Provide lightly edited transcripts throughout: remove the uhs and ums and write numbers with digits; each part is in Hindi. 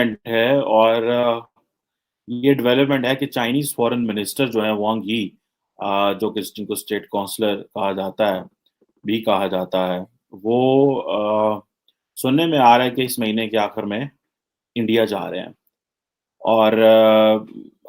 है और ये डेवलपमेंट है कि चाइनीज फॉरेन मिनिस्टर जो है वांग यी, जो कि जिनको स्टेट काउंसलर कहा जाता है, भी कहा जाता है, वो सुनने में आ रहा है कि इस महीने के आखिर में इंडिया जा रहे हैं। और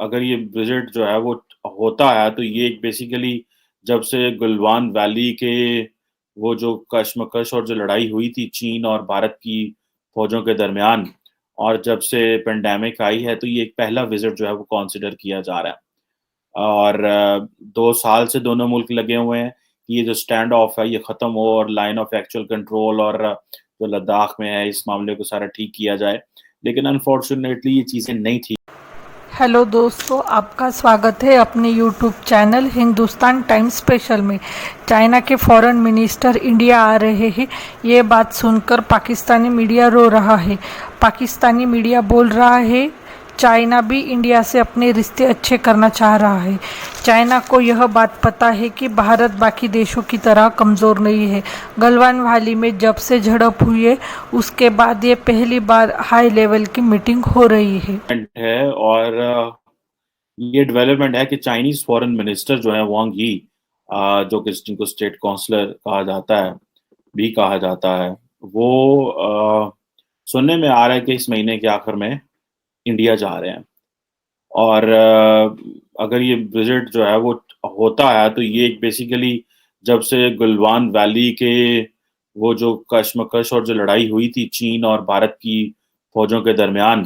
अगर ये विजिट जो है वो होता है तो ये बेसिकली जब से गलवान वैली के वो जो कशमकश और जो लड़ाई हुई थी चीन और भारत की फौजों के दरमियान, और जब से पेंडेमिक आई है तो ये एक पहला विजिट जो है वो कंसिडर किया जा रहा है। और 2 साल से दोनों मुल्क लगे हुए हैं कि ये जो स्टैंड ऑफ है ये ख़त्म हो और लाइन ऑफ एक्चुअल कंट्रोल और जो लद्दाख में है इस मामले को सारा ठीक किया जाए, लेकिन अनफॉर्चुनेटली ये चीज़ें नहीं थी। हेलो दोस्तों, आपका स्वागत है अपने YouTube channel Hindustan times special में। चाइना के फॉरेन मिनिस्टर इंडिया आ रहे हैं, ये बात सुनकर पाकिस्तानी मीडिया रो रहा है। पाकिस्तानी मीडिया बोल रहा है चाइना भी इंडिया से अपने रिश्ते अच्छे करना चाह रहा है। चाइना को यह बात पता है कि भारत बाकी देशों की तरह कमज़ोर नहीं है। गलवान वैली में जब से झड़प हुई है उसके बाद ये पहली बार हाई लेवल की मीटिंग हो रही है और ये डेवलपमेंट है कि चाइनीज फॉरेन मिनिस्टर जो है वांग यी, जो कि जिनको स्टेट काउंसलर कहा जाता है, भी कहा जाता है, वो सुनने में आ रहा है कि इस महीने के आखिर में इंडिया जा रहे हैं। और अगर ये विजिट जो है वो होता है तो ये बेसिकली जब से गलवान वैली के वो जो कशमकश और जो लड़ाई हुई थी चीन और भारत की फौजों के दरमियान,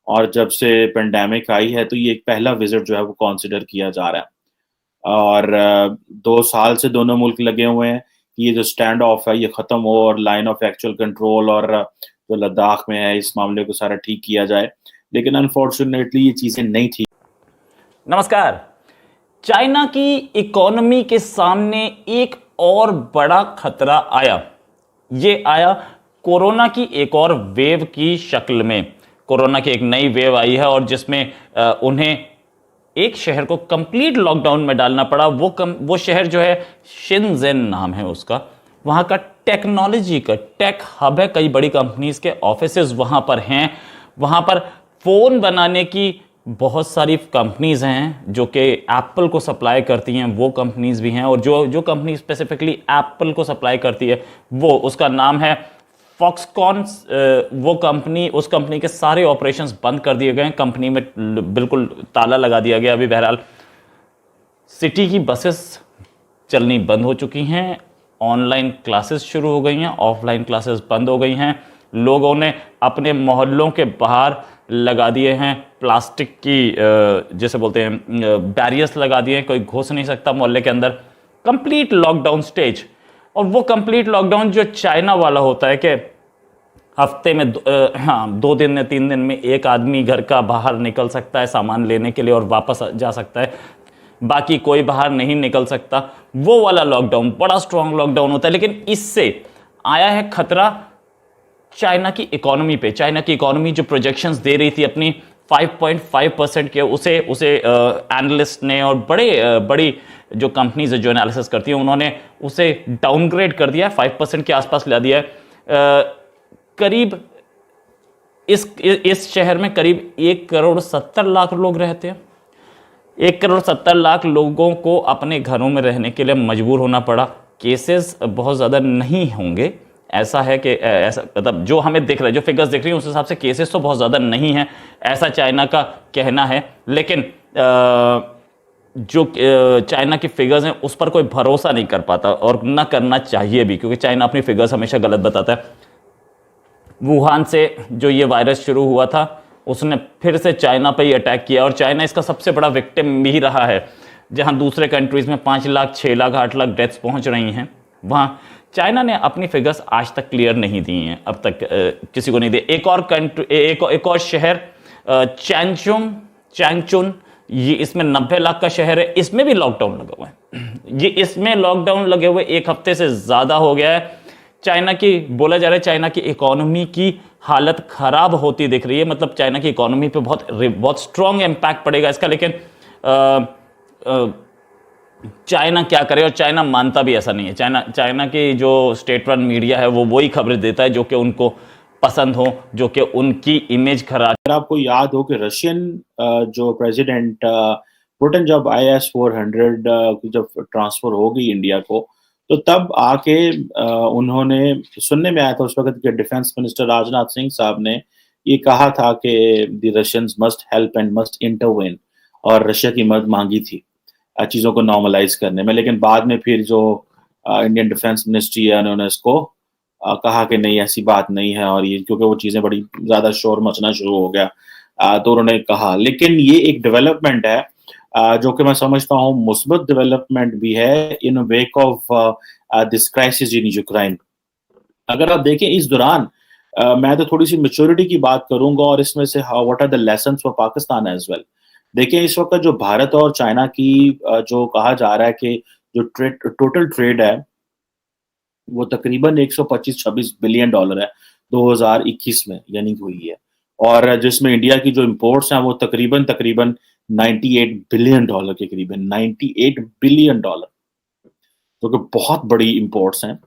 और जब से पेंडेमिक आई है तो ये एक पहला विजिट जो है वो कंसिडर किया जा रहा है। और 2 साल से दोनों मुल्क लगे हुए हैं कि ये जो स्टैंड ऑफ है ये ख़त्म हो और लाइन ऑफ एक्चुअल कंट्रोल और जो लद्दाख में है इस मामले को सारा ठीक किया जाए, लेकिन अनफॉर्चुनेटली ये चीज़ें नहीं थी। नमस्कार। चाइना की इकोनॉमी के सामने एक और बड़ा खतरा आया। ये आया कोरोना की एक और वेव की शक्ल में। कोरोना की एक नई वेव आई है और जिसमें उन्हें एक शहर को कंप्लीट लॉकडाउन में डालना पड़ा। वो शहर जो है शिनजेन नाम है उसका। वहाँ का टेक्नोलॉजी का टेक हब है। कई बड़ी कंपनीज के ऑफिसेज वहाँ पर हैं। वहाँ पर फ़ोन बनाने की बहुत सारी कंपनीज हैं जो कि एप्पल को सप्लाई करती हैं, वो कंपनीज भी हैं। और जो कंपनी स्पेसिफिकली एप्पल को सप्लाई करती है वो उसका नाम है फॉक्सकॉन। वो कंपनी, उस कंपनी के सारे ऑपरेशंस बंद कर दिए गए हैं। कंपनी में बिल्कुल ताला लगा दिया गया। अभी बहरहाल सिटी की बसेस चलनी बंद हो चुकी हैं। ऑनलाइन क्लासेस शुरू हो गई हैं, ऑफलाइन क्लासेस बंद हो गई हैं। लोगों ने अपने मोहल्लों के बाहर लगा दिए हैं प्लास्टिक की जैसे बोलते हैं बैरियर्स लगा दिए हैं। कोई घुस नहीं सकता मोहल्ले के अंदर। Complete lockdown stage. और वो कंप्लीट लॉकडाउन जो चाइना वाला होता है कि हफ्ते में 2 दिन या 3 दिन में एक आदमी घर का बाहर निकल सकता है सामान लेने के लिए और वापस जा सकता है, बाकी कोई बाहर नहीं निकल सकता, वो वाला लॉकडाउन बड़ा स्ट्रांग लॉकडाउन होता है। लेकिन इससे आया है खतरा चाइना की इकोनॉमी पे। चाइना की इकोनॉमी जो प्रोजेक्शंस दे रही थी अपनी 5.5% के, उसे एनालिस्ट ने और बड़ी जो कंपनीज जो एनालिसिस करती हैं उन्होंने उसे डाउनग्रेड कर दिया है, 5% के आसपास ला दिया है। करीब इस शहर में करीब 1,70,00,000 लोग रहते हैं। 1,70,00,000 लोगों को अपने घरों में रहने के लिए मजबूर होना पड़ा। केसेस बहुत ज़्यादा नहीं होंगे, ऐसा है कि ऐसा मतलब जो हमें दिख रहा है, जो फिगर्स दिख रही हैं उस हिसाब से केसेस तो बहुत ज़्यादा नहीं हैं, ऐसा चाइना का कहना है। लेकिन जो चाइना की फिगर्स हैं उस पर कोई भरोसा नहीं कर पाता और ना करना चाहिए भी, क्योंकि चाइना अपनी फिगर्स हमेशा गलत बताता है। वुहान से जो ये वायरस शुरू हुआ था उसने फिर से चाइना पर ही अटैक किया और चाइना इसका सबसे बड़ा विक्टिम भी रहा है। जहां दूसरे कंट्रीज़ में 5 लाख, 6 लाख, 8 लाख डेथ्स पहुंच रही हैं, वहाँ चाइना ने अपनी फिगर्स आज तक क्लियर नहीं दी हैं, अब तक किसी को नहीं दिए। एक और शहर चैंगचुन, ये इसमें 90 लाख का शहर है, इसमें भी लॉकडाउन लगा हुआ है। ये इसमें लॉकडाउन लगे हुए 1 हफ्ते से ज़्यादा हो गया है। चाइना की बोला जा रहा है चाइना की इकोनॉमी की हालत ख़राब होती दिख रही है। मतलब चाइना की इकोनॉमी पे बहुत स्ट्रॉन्ग इम्पैक्ट पड़ेगा इसका। लेकिन चाइना क्या करे, और चाइना मानता भी ऐसा नहीं है। चाइना की जो स्टेट रन मीडिया है वो वही खबरें देता है जो कि उनको पसंद हो, जो कि उनकी इमेज खराब। अगर आपको याद हो कि रशियन जो प्रेसिडेंट पुतिन जब IS-400 जब ट्रांसफर हो गई इंडिया को, तो तब आके उन्होंने, सुनने में आया था उस वक्त के डिफेंस मिनिस्टर राजनाथ सिंह साहब ने ये कहा था कि the Russians must help and must intervene, और रशिया की मदद मांगी थी चीज़ों को नॉर्मलाइज करने में। लेकिन बाद में फिर जो इंडियन डिफेंस मिनिस्ट्री है उन्होंने इसको कहा कि नहीं, ऐसी बात नहीं है, और ये क्योंकि वो चीज़ें बड़ी ज़्यादा शोर मचना शुरू हो गया, तो उन्होंने कहा। लेकिन ये एक डेवलपमेंट है जो कि मैं समझता हूँ मुस्बत डेवलपमेंट भी है in wake of this crisis in Ukraine. अगर आप देखें इस दौरान मैं तो थोड़ी सी मेच्योरिटी की बात करूंगा, और इसमें से what are the lessons for Pakistan as well. देखें इस वक्त जो भारत और चाइना की जो कहा जा रहा है कि जो टोटल ट्रेड है वो तकरीबन 125-26 बिलियन डॉलर है 2021 में, यानी कि हुई है, और जिसमें इंडिया की जो इंपोर्ट्स हैं वो तकरीबन तकरीबन 98 बिलियन डॉलर के करीब है, 98 बिलियन डॉलर, तो कि बहुत बड़ी इंपोर्ट्स हैं।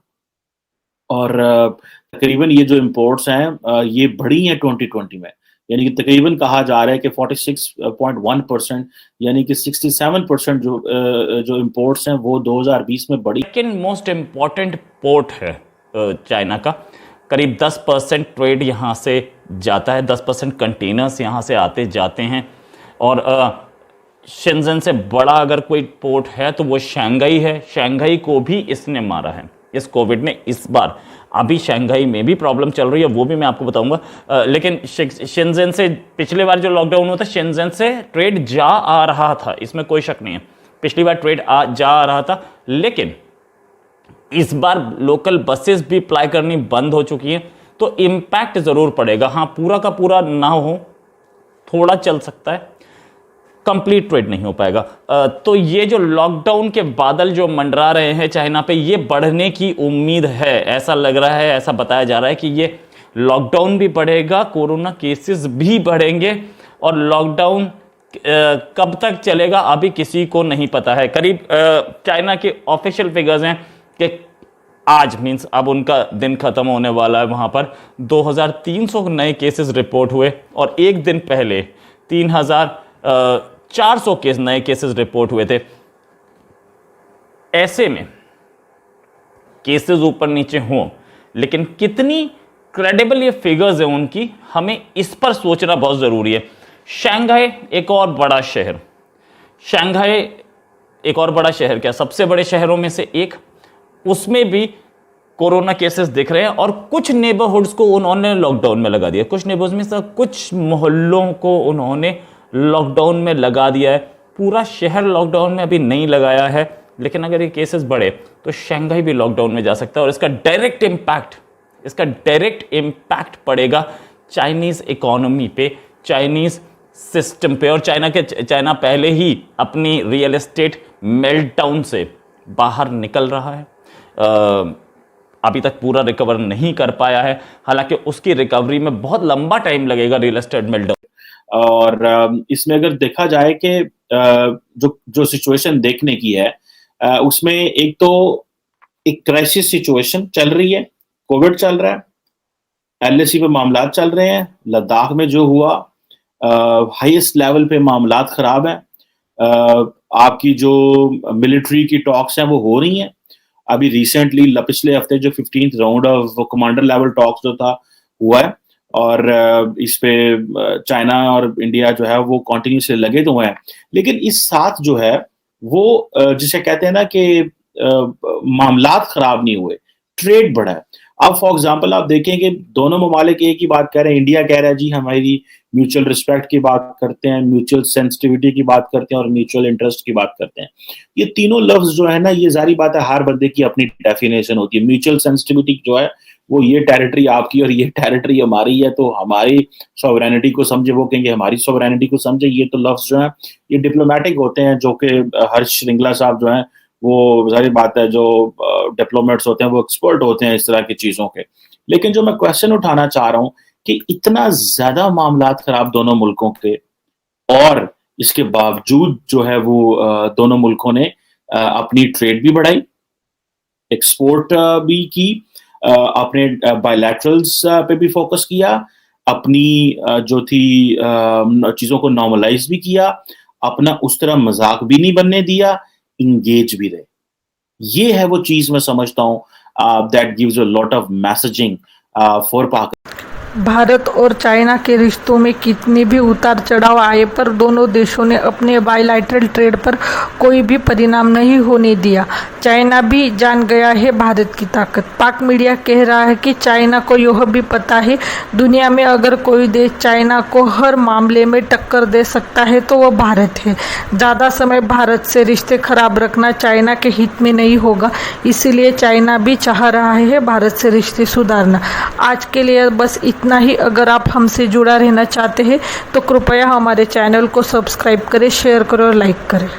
और तकरीबन ये जो इंपोर्ट्स हैं ये बढ़ी हैं 2020 में, यानी कि तकरीबन कहा जा रहा है कि 46.1%, यानी कि 67% जो इंपोर्ट्स हैं वो 2020 में बढ़ी। सेकेंड मोस्ट इम्पॉर्टेंट पोर्ट है चाइना का। करीब 10% ट्रेड यहाँ से जाता है, 10% कंटेनर्स यहाँ से आते जाते हैं। और शेंजन से बड़ा अगर कोई पोर्ट है तो वो शंघाई है। शंघाई को भी इसने मारा है, इस कोविड ने इस बार। अभी शंघाई में भी प्रॉब्लम चल रही है, वो भी मैं आपको बताऊंगा। लेकिन शेंजन से पिछले बार जो लॉकडाउन हुआ था, शेंजन से ट्रेड जा आ रहा था, इसमें कोई शक नहीं है। पिछली बार ट्रेड जा आ रहा था, लेकिन इस बार लोकल बसेस भी अप्लाई करनी बंद हो चुकी हैं, तो इम्पैक्ट जरूर पड़ेगा। हाँ, पूरा का पूरा ना हो, थोड़ा चल सकता है, कंप्लीट ट्रेड नहीं हो पाएगा। तो ये जो लॉकडाउन के बादल जो मंडरा रहे हैं चाइना पे, ये बढ़ने की उम्मीद है। ऐसा लग रहा है, ऐसा बताया जा रहा है कि ये लॉकडाउन भी बढ़ेगा, कोरोना केसेस भी बढ़ेंगे, और लॉकडाउन कब तक चलेगा अभी किसी को नहीं पता है। करीब चाइना के ऑफिशियल फिगर्स हैं कि आज मींस अब उनका दिन खत्म होने वाला है, वहां पर 2300 नए केसेस रिपोर्ट हुए, और एक दिन पहले 3400 नए केसेस रिपोर्ट हुए थे। ऐसे में केसेस ऊपर नीचे हों, लेकिन कितनी क्रेडिबल ये फिगर्स है उनकी, हमें इस पर सोचना बहुत जरूरी है। शंघाई एक और बड़ा शहर, शंघाई एक और बड़ा शहर, क्या सबसे बड़े शहरों में से एक, उसमें भी कोरोना केसेस दिख रहे हैं। और कुछ नेबरहुड्स को उन्होंने लॉकडाउन में लगा दिया, कुछ नेबर्स में से कुछ मोहल्लों को उन्होंने लॉकडाउन में लगा दिया है। पूरा शहर लॉकडाउन में अभी नहीं लगाया है, लेकिन अगर ये केसेस बढ़े तो शंघाई भी लॉकडाउन में जा सकता है, और इसका डायरेक्ट इम्पैक्ट पड़ेगा चाइनीज इकोनॉमी पे, चाइनीज सिस्टम पे। और चाइना पहले ही अपनी रियल एस्टेट मेल्टडाउन से बाहर निकल रहा है, अभी तक पूरा रिकवर नहीं कर पाया है। हालांकि उसकी रिकवरी में बहुत लंबा टाइम लगेगा, रियल एस्टेट मेल्टडाउन। और इसमें अगर देखा जाए कि जो सिचुएशन देखने की है, उसमें एक तो एक क्राइसिस सिचुएशन चल रही है, कोविड चल रहा है, LAC पे मामलात चल रहे हैं, लद्दाख में जो हुआ हाईएस्ट लेवल पे मामलात खराब हैं, आपकी जो मिलिट्री की टॉक्स हैं वो हो रही हैं। अभी रिसेंटली पिछले हफ्ते जो 15th round of commander level talks जो था हुआ है, और इस पे चाइना और इंडिया जो है वो कंटिन्यूसली लगे तो हैं। लेकिन इस साथ जो है वो जिसे कहते हैं ना कि मामलात खराब नहीं हुए, ट्रेड बढ़ा है। अब फॉर एग्जांपल आप देखें कि दोनों ममालिक एक ही बात कह रहे हैं। इंडिया कह रहा है जी हमारी म्यूचुअल रिस्पेक्ट की बात करते हैं, म्यूचुअल सेंसिटिविटी की बात करते हैं, और म्यूचुअल इंटरेस्ट की बात करते हैं। ये तीनों लफ्ज जो है ना, ये जारी बात है हर बंदे की अपनी डेफिनेशन होती है। म्यूचुअल सेंसिटिविटी जो है वो ये टेरिटरी आपकी और ये टेरिटरी हमारी है, तो हमारी सॉवरेनिटी को समझे, वो कहेंगे हमारी सॉवरेनिटी को समझे। ये तो लफ्ज जो है ये डिप्लोमेटिक होते हैं, जो कि हर्ष श्रृंगला साहब जो है वो जाहिर बात है जो डिप्लोमेट्स होते हैं वो एक्सपर्ट होते हैं इस तरह की चीजों के। लेकिन जो मैं क्वेश्चन उठाना चाह रहा हूं कि इतना ज्यादा मामलात खराब दोनों मुल्कों के, और इसके बावजूद जो है वो दोनों मुल्कों ने अपनी ट्रेड भी बढ़ाई, एक्सपोर्ट भी की, अपने बायलैटरल्स पे भी फोकस किया, अपनी जो थी चीज़ों को नॉर्मलाइज भी किया, अपना उस तरह मजाक भी नहीं बनने दिया, इंगेज भी रहे। ये है वो चीज़ मैं समझता हूँ that gives a lot of messaging for Pakistan. Bharat और चाइना के रिश्तों में कितने भी उतार चढ़ाव आए पर दोनों देशों ने अपने बायलैटरल ट्रेड पर कोई भी परिणाम नहीं होने दिया। चाइना भी जान गया है भारत की ताकत। पाक मीडिया कह रहा है कि चाइना को यह भी पता है दुनिया में अगर कोई देश चाइना को हर मामले में टक्कर दे सकता है तो वह भारत है। ज़्यादा समय भारत से रिश्ते खराब रखना चाइना के हित में नहीं होगा, इसीलिए चाइना भी चाह रहा है भारत से रिश्ते सुधारना। आज के लिए बस इतना ही। अगर आप हमसे जुड़ा रहना चाहते हैं तो कृपया हमारे चैनल को सब्सक्राइब करें, शेयर करें और लाइक करें।